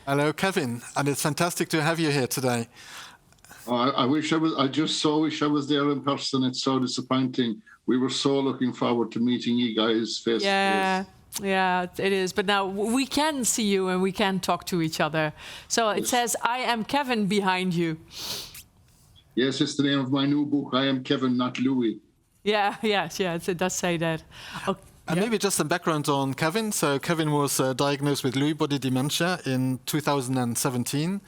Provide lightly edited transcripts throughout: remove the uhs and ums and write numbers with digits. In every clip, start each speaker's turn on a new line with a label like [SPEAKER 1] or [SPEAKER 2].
[SPEAKER 1] Hello, Kevin, and it's fantastic to have you here today.
[SPEAKER 2] I wish I was. I just so wish I was there in person. It's so disappointing. We were so looking forward to meeting you guys face to
[SPEAKER 3] Yeah,
[SPEAKER 2] face.
[SPEAKER 3] yeah, it is. But now we can see you and we can talk to each other. So it
[SPEAKER 2] Yes.
[SPEAKER 3] says, I am Kevin behind you.
[SPEAKER 2] Yes, it's the name of my new book. I am Kevin, not Louis.
[SPEAKER 3] Yeah, yes, it does say that. Okay.
[SPEAKER 1] And maybe just some background on Kevin. So Kevin was diagnosed with Lewy body dementia in 2017.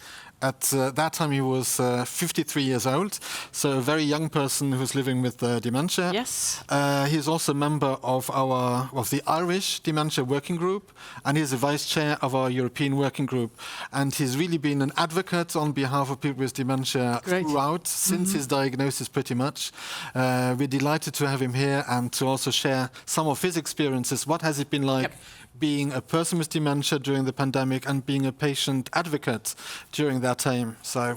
[SPEAKER 1] At that time, he was 53 years old, so a very young person who's living with dementia.
[SPEAKER 3] Yes.
[SPEAKER 1] He's also a member of the Irish Dementia Working Group, and he's the vice chair of our European Working Group. And he's really been an advocate on behalf of people with dementia throughout, since his diagnosis pretty much. We're delighted to have him here and to also share some of his experiences. What has it been like being a person with dementia during the pandemic and being a patient advocate during that time? So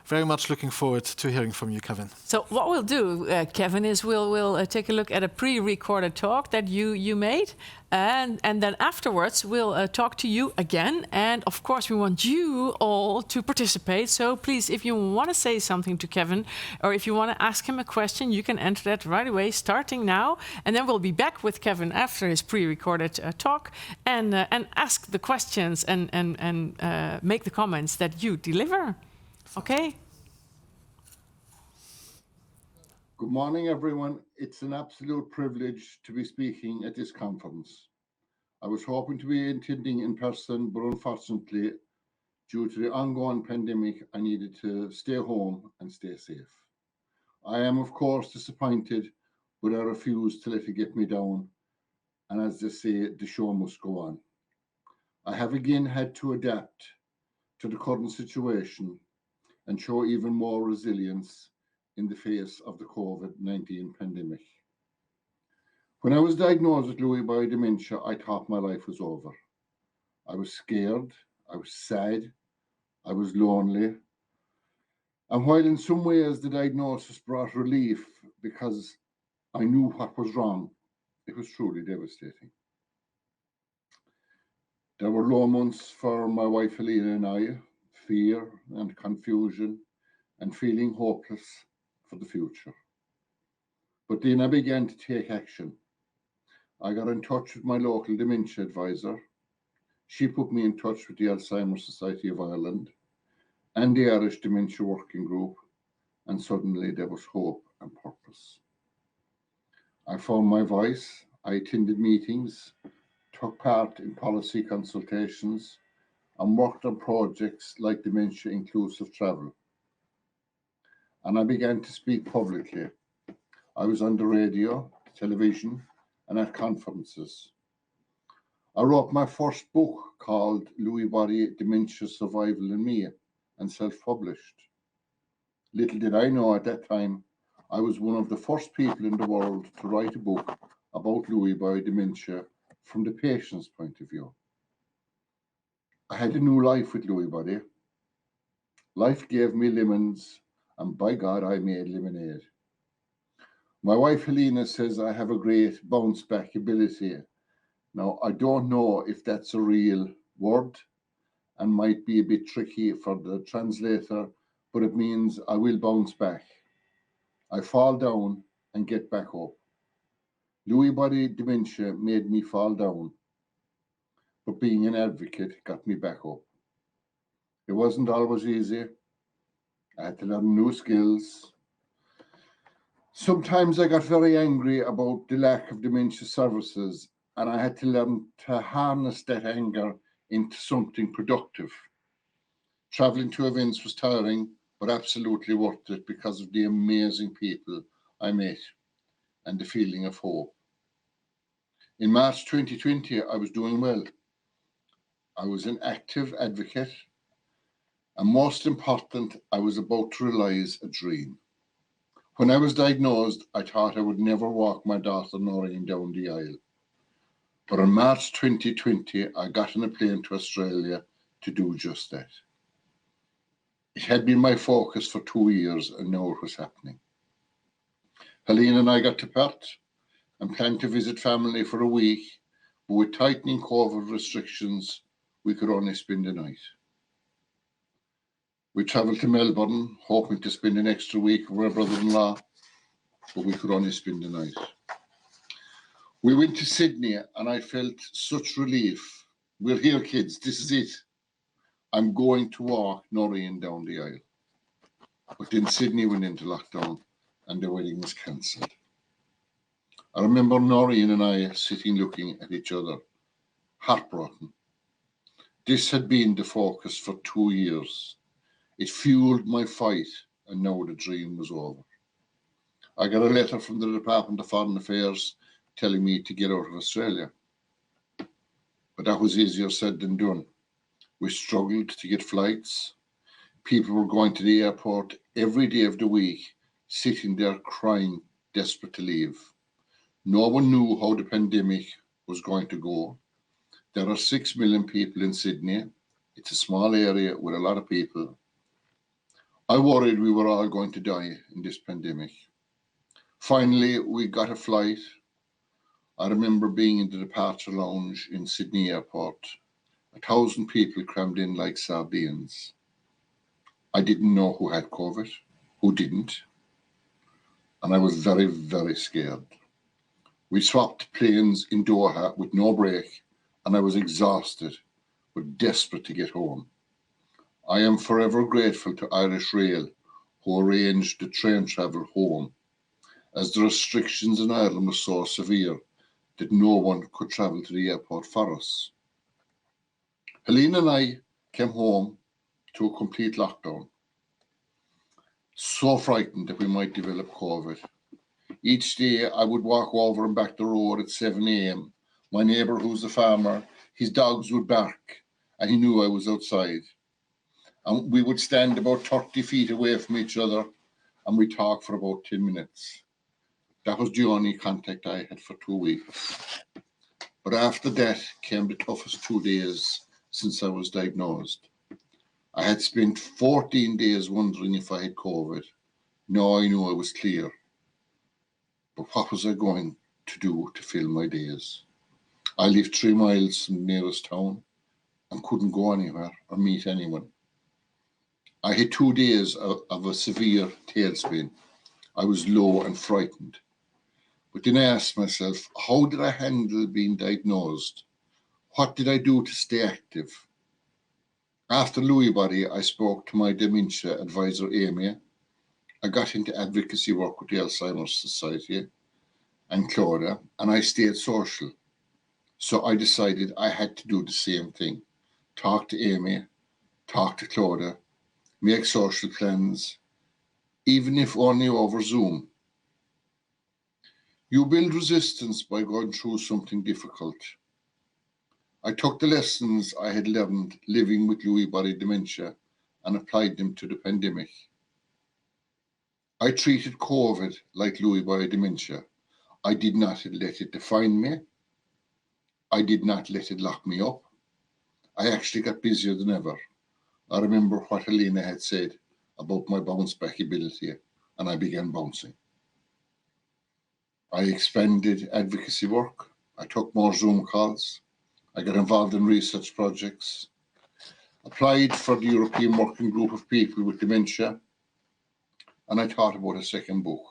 [SPEAKER 1] very much looking forward to hearing from you, Kevin.
[SPEAKER 3] So what we'll do, Kevin, is we'll take a look at a pre-recorded talk that you made, and then afterwards we'll talk to you again. And of course, we want you all to participate. So please, if you want to say something to Kevin, or if you want to ask him a question, you can enter that right away, starting now. And then we'll be back with Kevin after his pre-recorded talk, and ask the questions and make the comments that you deliver. Okay.
[SPEAKER 2] Good morning, everyone. It's an absolute privilege to be speaking at this conference. I was hoping to be attending in person, but unfortunately, due to the ongoing pandemic, I needed to stay home and stay safe. I am, of course, disappointed, but I refuse to let it get me down. And as they say, the show must go on. I have again had to adapt to the current situation and show even more resilience in the face of the COVID-19 pandemic. When I was diagnosed with Lewy body dementia, I thought my life was over. I was scared, I was sad, I was lonely. And while in some ways the diagnosis brought relief because I knew what was wrong, it was truly devastating. There were low months for my wife Helena and I, fear and confusion and feeling hopeless for the future. But then I began to take action. I got in touch with my local dementia advisor. She put me in touch with the Alzheimer Society of Ireland and the Irish Dementia Working Group, and suddenly there was hope and purpose. I found my voice, I attended meetings, took part in policy consultations, and worked on projects like Dementia Inclusive Travel. And I began to speak publicly. I was on the radio, television, and at conferences. I wrote my first book called Lewy Body Dementia Survival in Me and self-published. Little did I know at that time, I was one of the first people in the world to write a book about Lewy body dementia from the patient's point of view. I had a new life with Lewy body. Life gave me lemons, and by God, I made lemonade. My wife Helena says I have a great bounce back ability. Now, I don't know if that's a real word and might be a bit tricky for the translator, but it means I will bounce back. I fall down and get back up. Lewy body dementia made me fall down, but being an advocate got me back up. It wasn't always easy. I had to learn new skills. Sometimes I got very angry about the lack of dementia services, and I had to learn to harness that anger into something productive. Traveling to events was tiring, but absolutely worth it because of the amazing people I met and the feeling of hope. In March 2020, I was doing well. I was an active advocate, and most important, I was about to realize a dream. When I was diagnosed, I thought I would never walk my daughter Noreen down the aisle. But in March 2020, I got on a plane to Australia to do just that. It had been my focus for 2 years, and now it was happening. Helene and I got to Perth and planned to visit family for a week, but with tightening COVID restrictions, we could only spend the night. We travelled to Melbourne, hoping to spend an extra week with my brother-in-law, but we could only spend the night. We went to Sydney and I felt such relief. We're here, kids, this is it. I'm going to walk Noreen down the aisle. But then Sydney went into lockdown and the wedding was cancelled. I remember Noreen and I sitting looking at each other, heartbroken. This had been the focus for 2 years. It fueled my fight, and now the dream was over. I got a letter from the Department of Foreign Affairs telling me to get out of Australia. But that was easier said than done. We struggled to get flights. People were going to the airport every day of the week, sitting there crying, desperate to leave. No one knew how the pandemic was going to go. There are 6 million people in Sydney. It's a small area with a lot of people. I worried we were all going to die in this pandemic. Finally, we got a flight. I remember being in the departure lounge in Sydney Airport. 1,000 people crammed in like sardines. I didn't know who had COVID, who didn't. And I was very, very scared. We swapped planes in Doha with no break, and I was exhausted, but desperate to get home. I am forever grateful to Irish Rail, who arranged the train travel home, as the restrictions in Ireland were so severe that no one could travel to the airport for us. Helene and I came home to a complete lockdown, so frightened that we might develop COVID. Each day I would walk over and back the road at 7 a.m. My neighbour, who's a farmer, his dogs would bark and he knew I was outside. And we would stand about 30 feet away from each other and we'd talk for about 10 minutes. That was the only contact I had for 2 weeks. But after that came the toughest 2 days since I was diagnosed. I had spent 14 days wondering if I had COVID. Now I knew I was clear. But what was I going to do to fill my days? I lived 3 miles from the nearest town and couldn't go anywhere or meet anyone. I had 2 days of a severe tailspin. I was low and frightened. But then I asked myself, how did I handle being diagnosed? What did I do to stay active? After Lewy body, I spoke to my dementia advisor, Amy. I got into advocacy work with the Alzheimer Society and Claudia, and I stayed social. So I decided I had to do the same thing. Talk to Amy, talk to Claudia, make social plans, even if only over Zoom. You build resistance by going through something difficult. I took the lessons I had learned living with Lewy body dementia and applied them to the pandemic. I treated COVID like Lewy body dementia. I did not let it define me. I did not let it lock me up. I actually got busier than ever. I remember what Helena had said about my bounce back ability, and I began bouncing. I expanded advocacy work. I took more Zoom calls. I got involved in research projects, applied for the European Working Group of People with Dementia, and I thought about a second book.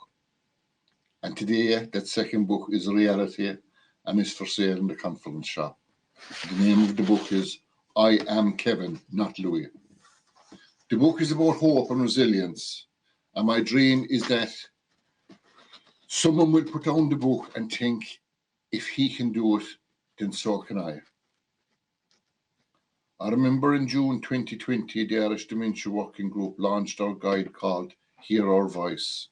[SPEAKER 2] And today, that second book is a reality and is for sale in the conference shop. The name of the book is I Am Kevin, Not Louis. The book is about hope and resilience, and my dream is that someone will put down the book and think, if he can do it, then so can I. I remember in June 2020, the Irish Dementia Working Group launched our guide called Hear Our Voice,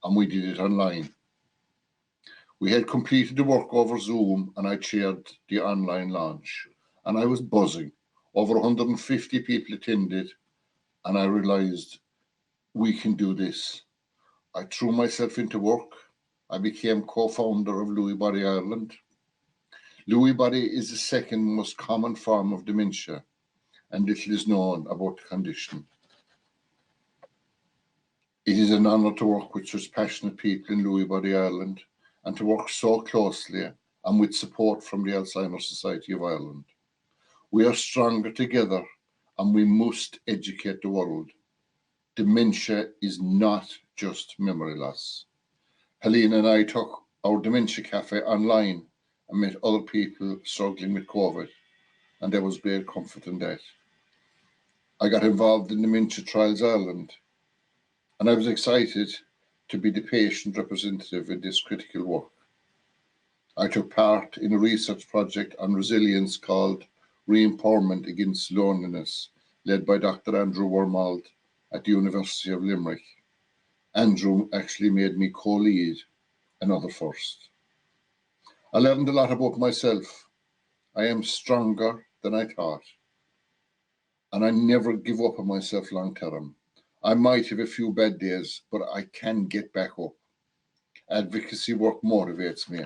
[SPEAKER 2] and we did it online. We had completed the work over Zoom, and I chaired the online launch, and I was buzzing. Over 150 people attended, and I realized we can do this. I threw myself into work. I became co-founder of Lewy body Ireland. Lewy body is the second most common form of dementia, and little is known about the condition. It is an honour to work with such passionate people in Lewy body Ireland and to work so closely and with support from the Alzheimer Society of Ireland. We are stronger together and we must educate the world dementia is not just memory loss. Helena and I took our dementia cafe online and met other people struggling with COVID, and there was great comfort in that. I got involved in Dementia Trials Ireland, and I was excited to be the patient representative in this critical work. I took part in a research project on resilience called Re-Empowerment Against Loneliness, led by Dr. Andrew Wormald at the University of Limerick. Andrew actually made me co-lead, another first. I learned a lot about myself. I am stronger than I thought, and I never give up on myself long term. I might have a few bad days, but I can get back up. Advocacy work motivates me.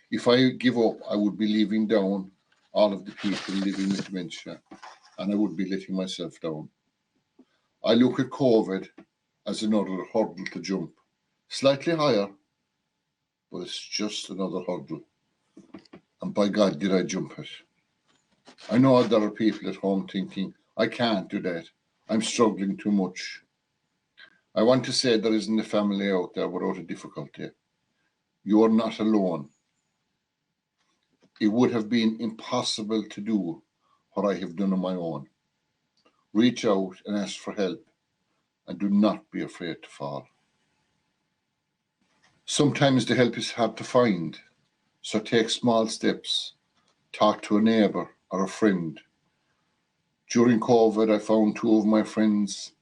[SPEAKER 2] If I give up, I would be leaving down all of the people living with dementia, and I would be letting myself down. I look at COVID as another hurdle to jump, slightly higher, but it's just another hurdle. And by God, did I jump it. I know there are people at home thinking, I can't do that. I'm struggling too much. I want to say there isn't a family out there without a difficulty. You are not alone. It would have been impossible to do what I have done on my own. Reach out and ask for help, and do not be afraid to fall. Sometimes the help is hard to find, so take small steps. Talk to a neighbour or a friend. During COVID, I found two of my friends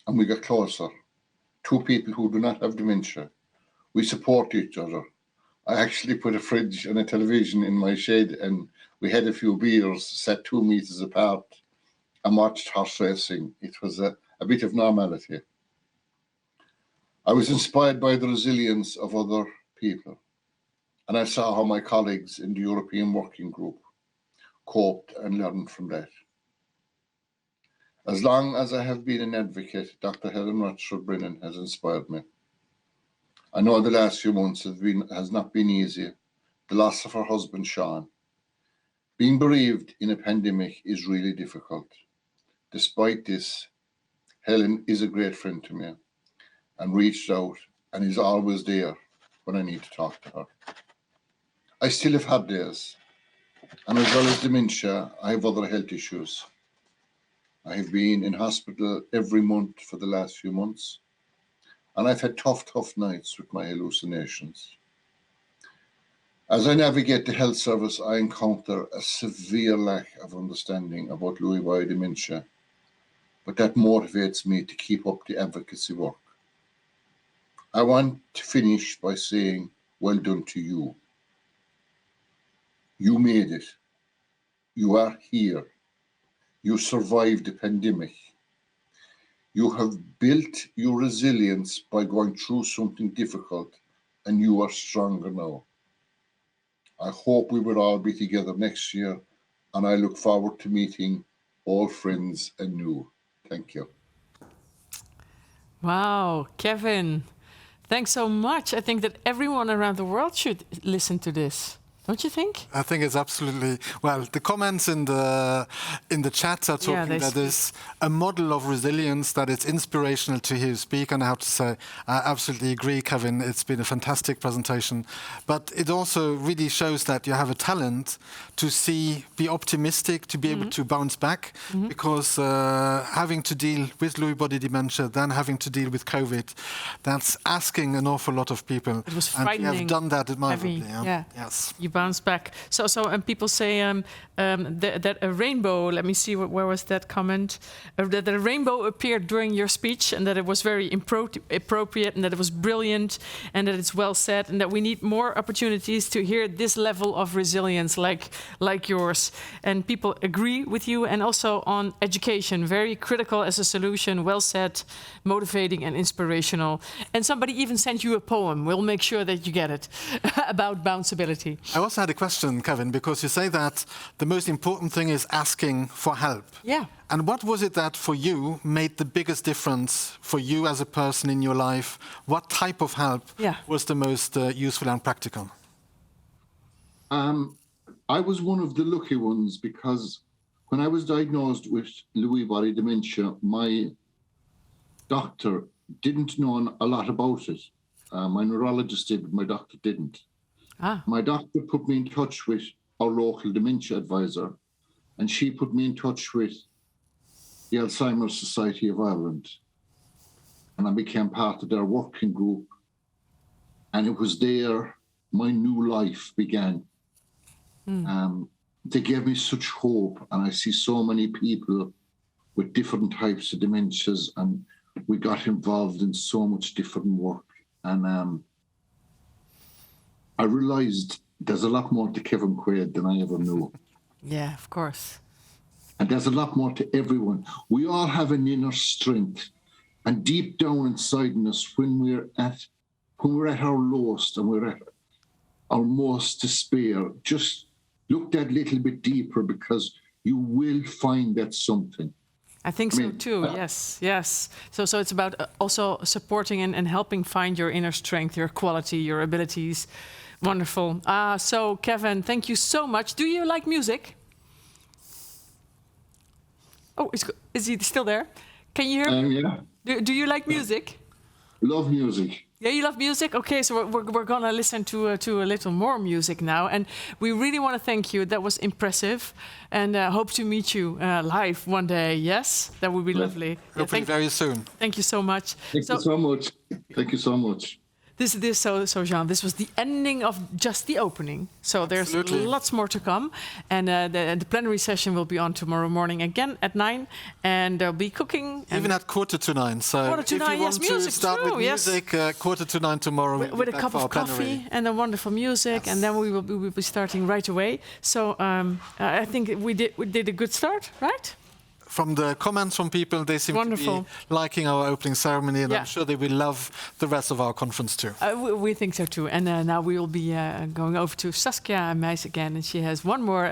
[SPEAKER 2] and we got closer. Two people who do not have dementia. We support each other. I actually put a fridge and a television in my shed, and we had a few beers, sat 2 meters apart and watched horse racing. It was a bit of normality. I was inspired by the resilience of other people, and I saw how my colleagues in the European Working Group coped and learned from that. As long as I have been an advocate, Dr. Helen Rochford-Brennan has inspired me. I know the last few months has not been easy. The loss of her husband, Sean. Being bereaved in a pandemic is really difficult. Despite this, Helen is a great friend to me and reached out and is always there when I need to talk to her. I still have hard days, and as well as dementia, I have other health issues. I have been in hospital every month for the last few months, and I've had tough nights with my hallucinations. As I navigate the health service, I encounter a severe lack of understanding about Lewy body dementia, but that motivates me to keep up the advocacy work. I want to finish by saying, well done to you. You made it. You are here. You survived the pandemic. You have built your resilience by going through something difficult, and you are stronger now. I hope we will all be together next year, and I look forward to meeting all friends anew. Thank you.
[SPEAKER 3] Wow, Kevin, thanks so much. I think that everyone around the world should listen to this. Don't you think?
[SPEAKER 1] I think it's absolutely, well, the comments in the chat are talking that there's a model of resilience, that it's inspirational to hear you speak, and I have to say, I absolutely agree, Kevin. It's been a fantastic presentation, but it also really shows that you have a talent to be optimistic, to be able to bounce back, because having to deal with Lewy body dementia, then having to deal with COVID, that's asking an awful lot of people.
[SPEAKER 3] It was frightening.
[SPEAKER 1] And you have done that admirably.
[SPEAKER 3] Yeah.
[SPEAKER 1] Yes.
[SPEAKER 3] Bounce back. So and people say that a rainbow, let me see, where was that comment? That a rainbow appeared during your speech, and that it was very appropriate, and that it was brilliant, and that it's well said, and that we need more opportunities to hear this level of resilience like yours. And people agree with you, and also on education, very critical as a solution, well said, motivating and inspirational. And somebody even sent you a poem. We'll make sure that you get it about bounceability.
[SPEAKER 1] I also had a question, Kevin, because you say that the most important thing is asking for help.
[SPEAKER 3] Yeah.
[SPEAKER 1] And what was it that for you made the biggest difference for you as a person in your life? What type of help was the most useful and practical?
[SPEAKER 2] I was one of the lucky ones, because when I was diagnosed with Lewy body dementia, my doctor didn't know a lot about it. My neurologist did, but my doctor didn't. My doctor put me in touch with our local dementia advisor, and she put me in touch with the Alzheimer Society of Ireland. And I became part of their working group. And it was there my new life began. They gave me such hope, and I see so many people with different types of dementias, and we got involved in so much different work. And I realized there's a lot more to Kevin Quaid than I ever knew.
[SPEAKER 3] Yeah, of course.
[SPEAKER 2] And there's a lot more to everyone. We all have an inner strength, and deep down inside in us, when we're at our lowest and we're at our most despair, just look that little bit deeper, because you will find that something.
[SPEAKER 3] I think so too. Yes. So it's about also supporting and helping find your inner strength, your quality, your abilities. Wonderful. So Kevin, thank you so much. Do you like music? Oh, is he still there? Can you hear me?
[SPEAKER 2] Yeah.
[SPEAKER 3] Do you like music?
[SPEAKER 2] Love music.
[SPEAKER 3] Yeah, you love music? Okay, so we're going to listen to a little more music now. And we really want to thank you. That was impressive. And hope to meet you live one day. Yes? That would be lovely.
[SPEAKER 1] Hopefully very soon.
[SPEAKER 3] Thank you so much.
[SPEAKER 2] Thank you so much. Thank you so much.
[SPEAKER 3] So Jean, this was the ending of just the opening. So there's lots more to come. And the plenary session will be on tomorrow morning again at 9. And there'll be cooking.
[SPEAKER 1] Even at 8:45. So if you want to start with music, 8:45 tomorrow.
[SPEAKER 3] With a cup of coffee and a wonderful music. And then we will be starting right away. So I think we did a good start, right?
[SPEAKER 1] From the comments from people, they seem to be liking our opening ceremony, and I'm sure they will love the rest of our conference too.
[SPEAKER 3] We think so too. And now we will be going over to Saskia Meijs again, and she has one more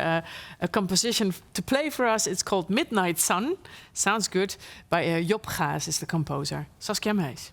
[SPEAKER 3] a composition to play for us. It's called Midnight Sun. Sounds good. By Job Gaas is the composer. Saskia Meijs.